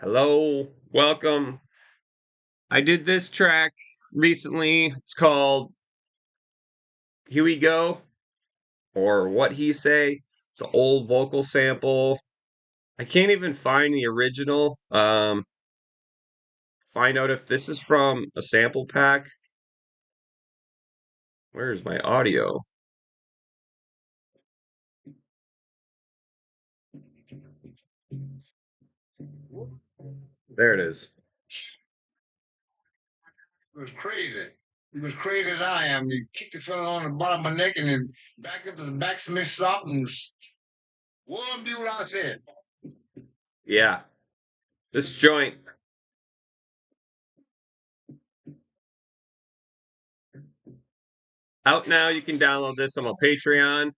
Hello, welcome. I did this track recently. It's called Here We Go or What He Say. It's an old vocal sample. I can't even find the original. Find out if this is from a sample pack. Where's my audio? There it is. It was crazy. He was crazy as I am. He kicked the fella on the bottom of my neck and then back up to the backsmith shop and won't do what I said. Yeah, this joint. Out now. You can download this on my Patreon.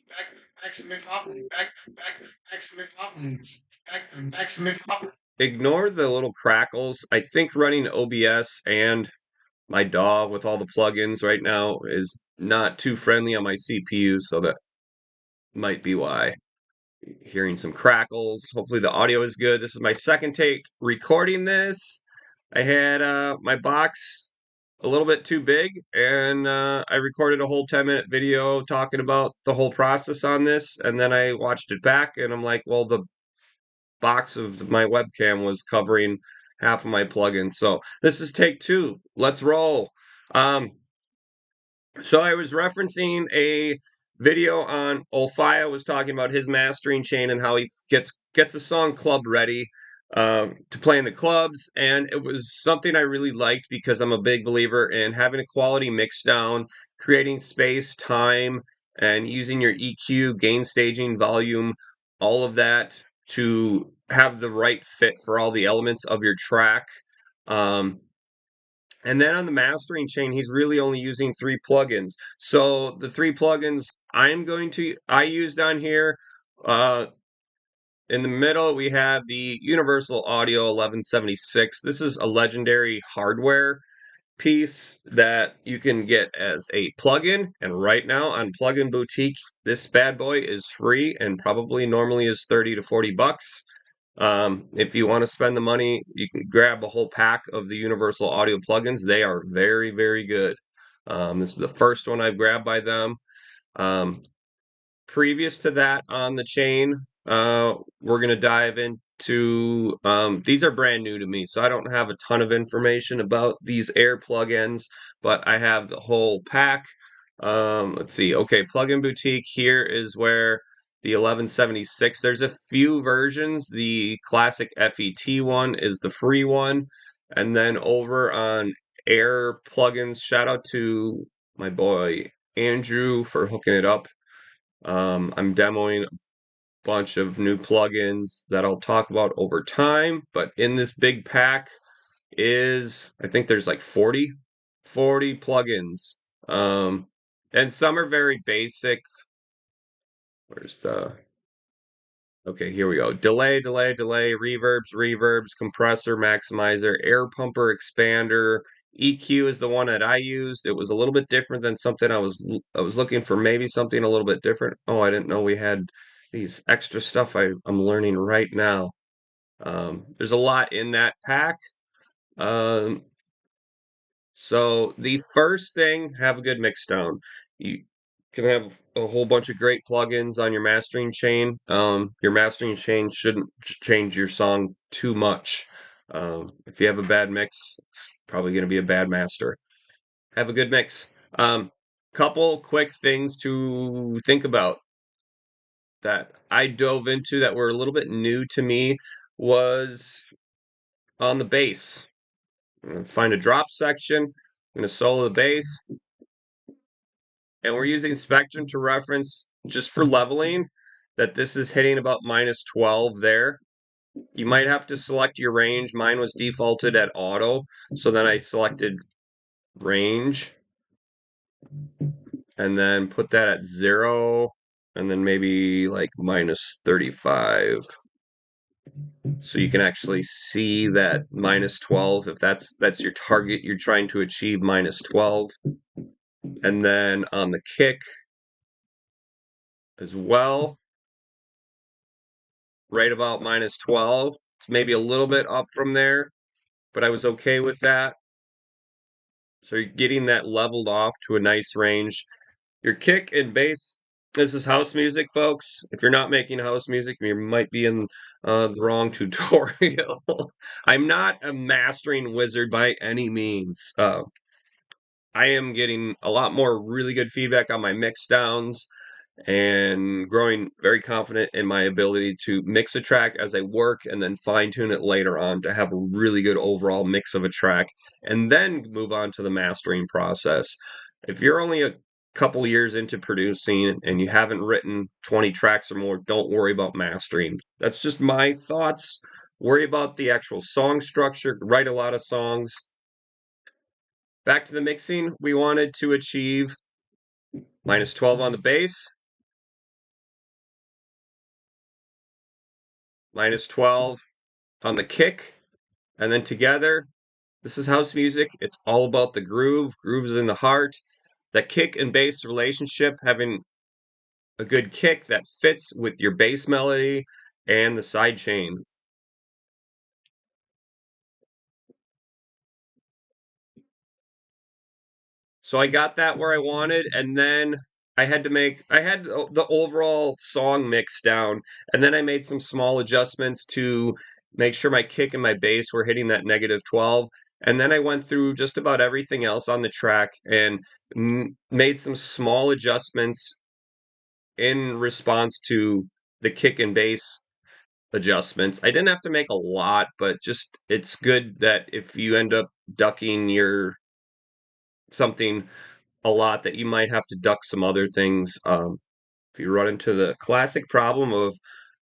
Back, backsmith shop and backsmith shop and backsmith shop. Ignore the little crackles. I think running OBS and my DAW with all the plugins right now is not too friendly on my CPU, so that might be why. Hearing some crackles. Hopefully the audio is good. This is my second take recording this. I had my box a little bit too big, and I recorded a whole 10-minute video talking about the whole process on this, and then I watched it back, and I'm like, well, the box of my webcam was covering half of my plugins. So this is take two. Let's roll. Um, so I was referencing a video on Olfia was talking about his mastering chain and how he gets a song club ready to play in the clubs, and it was something I really liked because I'm a big believer in having a quality mix down, creating space, time, and using your EQ, gain staging, volume, all of that to have the right fit for all the elements of your track. Um, and then on the mastering chain, he's really only using three plugins. So the three plugins I used on here, uh, in the middle we have the Universal Audio 1176. This is a legendary hardware piece that you can get as a plugin. And right now on Plugin Boutique, this bad boy is free and probably normally is 30 to 40 bucks. If you want to spend the money, you can grab a whole pack of the Universal Audio plugins. They are very, very good. This is the first one I've grabbed by them. Um, Previous to that on the chain, we're going to dive into these are brand new to me, so I don't have a ton of information about these Air plugins, but I have the whole pack. Let's see. Okay, Plugin Boutique here is where the 1176. There's a few versions. The classic FET one is the free one, and then over on Air plugins, shout out to my boy Andrew for hooking it up. I'm demoing a bunch of new plugins that I'll talk about over time, but in this big pack I think there's like 40 plugins. Um, and some are very basic. Where's the Okay, here we go. Delay, reverbs, compressor, maximizer, air pumper, expander. EQ is the one that I used. It was a little bit different than something I was looking for maybe something a little bit different. Oh, I didn't know we had these extra stuff I'm learning right now. There's a lot in that pack. Um, so the first thing, have a good mixdown. You can have a whole bunch of great plugins on your mastering chain. Your mastering chain shouldn't change your song too much. If you have a bad mix, it's probably going to be a bad master. Have a good mix. Couple quick things to think about that I dove into that were a little bit new to me was on the bass. Find a drop section. I'm going to solo the bass. And we're using Spectrum to reference just for leveling that this is hitting about minus 12 there. You might have to select your range. Mine was defaulted at auto, so then I selected range and then put that at 0 and then maybe like minus 35. So you can actually see that minus 12 if that's your target you're trying to achieve minus 12. And then on the kick, as well, right about -12. It's maybe a little bit up from there, but I was okay with that. So you're getting that leveled off to a nice range. Your kick and bass, this is house music, folks. If you're not making house music, you might be in the wrong tutorial. I'm not a mastering wizard by any means. I am getting a lot more really good feedback on my mix downs and growing very confident in my ability to mix a track as I work and then fine tune it later on to have a really good overall mix of a track and then move on to the mastering process. If you're only a couple years into producing and you haven't written 20 tracks or more, don't worry about mastering. That's just my thoughts. Worry about the actual song structure, write a lot of songs. Back to the mixing, we wanted to achieve -12 on the bass, -12 on the kick, and then together, this is house music. It's all about the groove. Groove is in the heart. That kick and bass relationship, having a good kick that fits with your bass melody and the side chain. So I got that where I wanted, and then I had the overall song mix down, and then I made some small adjustments to make sure my kick and my bass were hitting that -12. And then I went through just about everything else on the track and made some small adjustments in response to the kick and bass adjustments. I didn't have to make a lot, but just it's good that if you end up ducking your something a lot that you might have to duck some other things. If you run into the classic problem of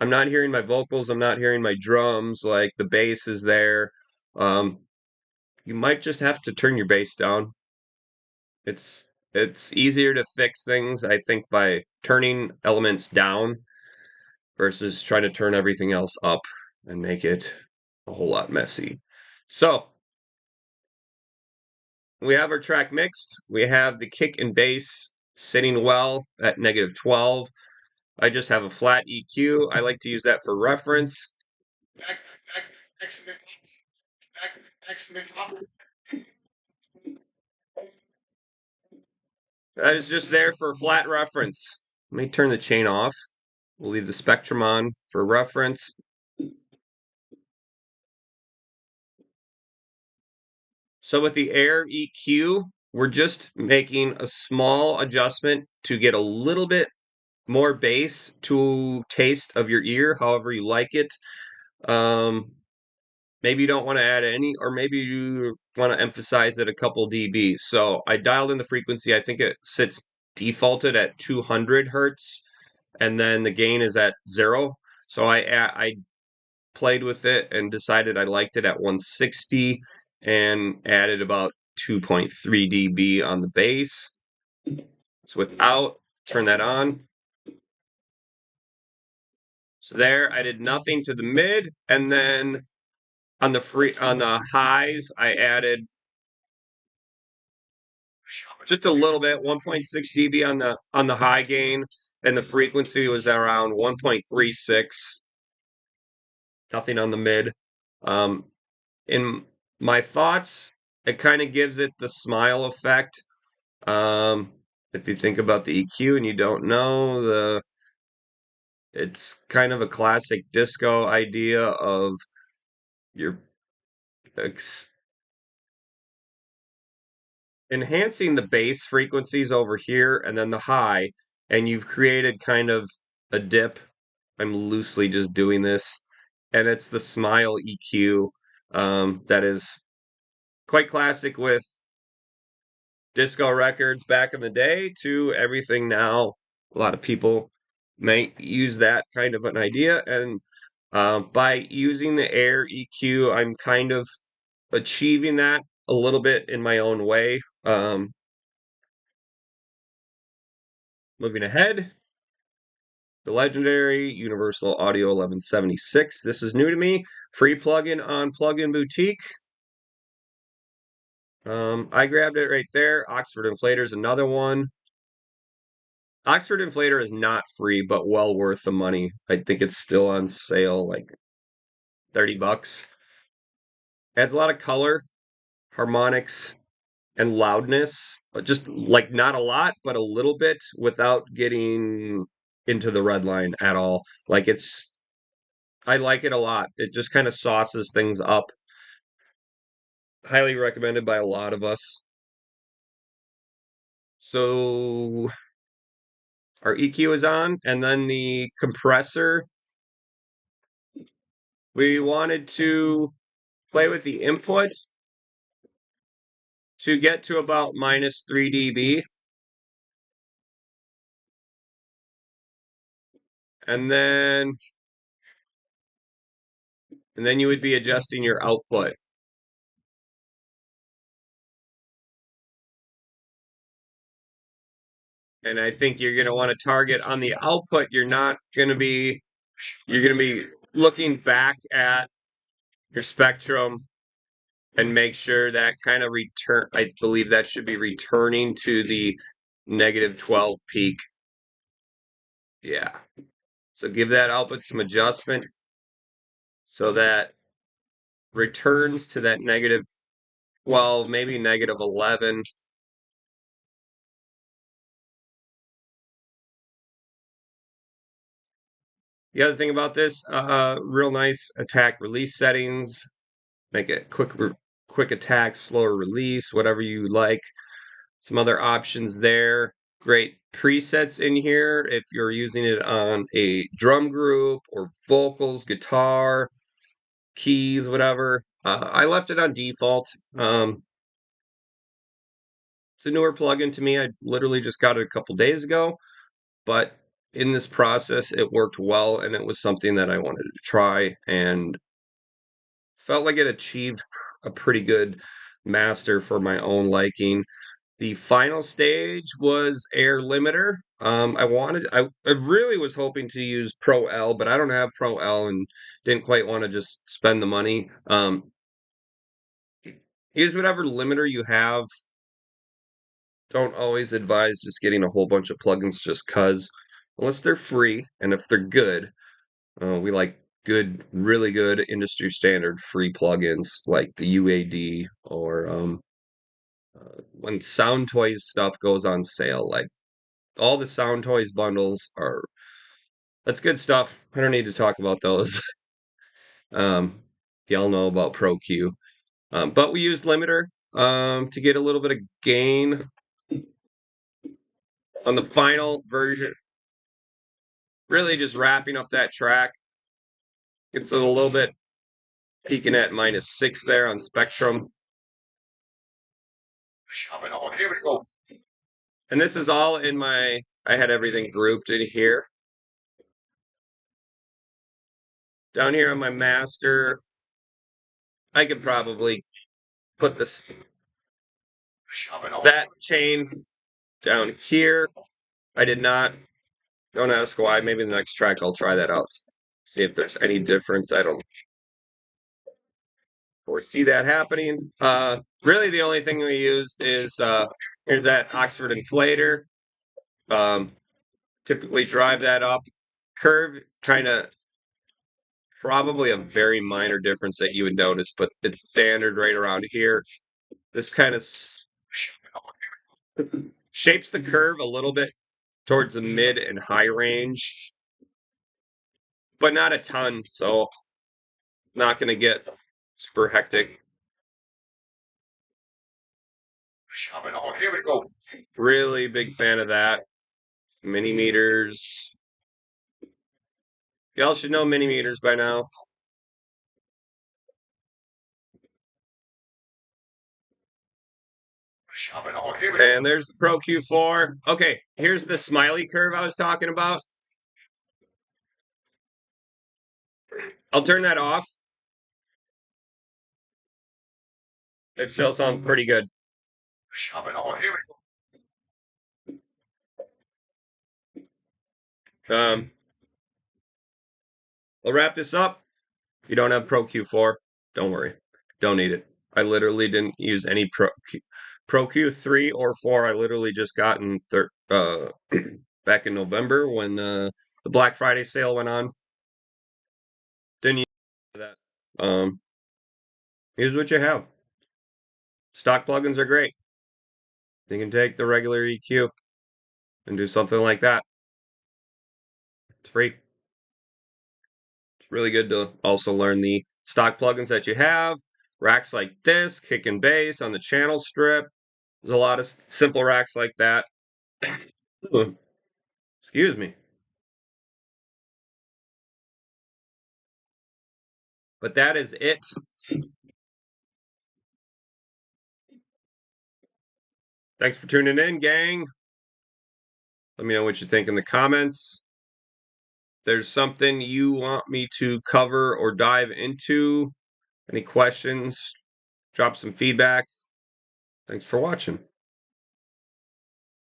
I'm not hearing my vocals, I'm not hearing my drums, like the bass is there. Um, you might just have to turn your bass down. It's it's easier to fix things, I think, by turning elements down versus trying to turn everything else up and make it a whole lot messy. So we have our track mixed. We have the kick and bass sitting well at -12. I just have a flat EQ. I like to use that for reference. Back, back, excellent, back, excellent. That is just there for flat reference. Let me turn the chain off. We'll leave the spectrum on for reference. So with the air EQ, we're just making a small adjustment to get a little bit more bass to taste of your ear, however you like it. Um, maybe you don't want to add any, or maybe you want to emphasize it a couple dB. So I dialed in the frequency. I think it sits defaulted at 200 hertz, and then the gain is at 0. So I played with it and decided I liked it at 160 and added about 2.3 dB on the bass. So without, turn that on. So there, I did nothing to the mid, and then on the highs, I added just a little bit, 1.6 dB on the high gain, and the frequency was around 1.36. Nothing on the mid. Um, in my thoughts, it kind of gives it the smile effect. Um, if you think about the EQ and you don't know it's kind of a classic disco idea of you're enhancing the bass frequencies over here and then the high, and you've created kind of a dip. I'm loosely just doing this, and it's the smile EQ that is quite classic with disco records back in the day to everything now. A lot of people may use that kind of an idea, and by using the air EQ, I'm kind of achieving that a little bit in my own way. Moving ahead, the legendary Universal Audio 1176. This is new to me. Free plugin on Plugin Boutique. I grabbed it right there. Oxford Inflator's another one. Oxford Inflator is not free, but well worth the money. I think it's still on sale, like 30 bucks. Adds a lot of color, harmonics, and loudness, but just like not a lot, but a little bit without getting into the red line at all. Like I like it a lot. It just kind of sauces things up. Highly recommended by a lot of us. So our EQ is on, and then the compressor, we wanted to play with the input to get to about minus 3 dB. And then you would be adjusting your output. And I think you're going to want to target on the output. You're going to be looking back at your spectrum and make sure that kind of I believe that should be returning to the negative 12 peak. Yeah. So give that output some adjustment so that returns to that negative 12, maybe negative 11. The other thing about this, real nice attack release settings. Make it quick attack, slower release, whatever you like. Some other options there. Great presets in here if you're using it on a drum group or vocals, guitar, keys, whatever. I left it on default. It's a newer plugin to me. I literally just got it a couple days ago, but in this process, it worked well, and it was something that I wanted to try and felt like it achieved a pretty good master for my own liking. The final stage was air limiter. I really was hoping to use Pro L, but I don't have Pro L and didn't quite want to just spend the money. Use whatever limiter you have. Don't always advise just getting a whole bunch of plugins just cuz, unless they're free, and if they're good, we like good, really good industry standard free plugins like the UAD or when Sound Toys stuff goes on sale, like all the Sound Toys bundles are that's good stuff. I don't need to talk about those. Y'all know about ProQ. But we used limiter to get a little bit of gain on the final version. Really just wrapping up that track. It's a little bit peaking at -6 there on Spectrum. Oh, here we go. And this is all in I had everything grouped in here. Down here on my master, I could probably put that chain down here. I did not. Don't ask why. Maybe the next track I'll try that out. See if there's any difference. I don't foresee that happening. Really, the only thing we used is here's that Oxford inflator. Typically drive that up. Curve kind of probably a very minor difference that you would notice, but it's standard right around here. This kind of shapes the curve a little bit towards the mid and high range, but not a ton. So not going to get super hectic. Oh, here we go. Really big fan of that. Mini meters. Y'all should know mini meters by now. Oh, here we go. And there's the Pro Q4. Okay, here's the smiley curve I was talking about. I'll turn that off. It still sounds pretty good. Oh, here we I'll wrap this up. If you don't have Pro Q4, don't worry. Don't need it. I literally didn't use any Pro Q3 or 4. I literally just gotten back in November when the Black Friday sale went on. Didn't use that. Here's what you have. Stock plugins are great. You can take the regular EQ and do something like that. It's free. It's really good to also learn the stock plugins that you have. Racks like this, kick and bass on the channel strip. There's a lot of simple racks like that. Excuse me. But that is it. Thanks for tuning in, gang. Let me know what you think in the comments. If there's something you want me to cover or dive into, any questions, drop some feedback. Thanks for watching.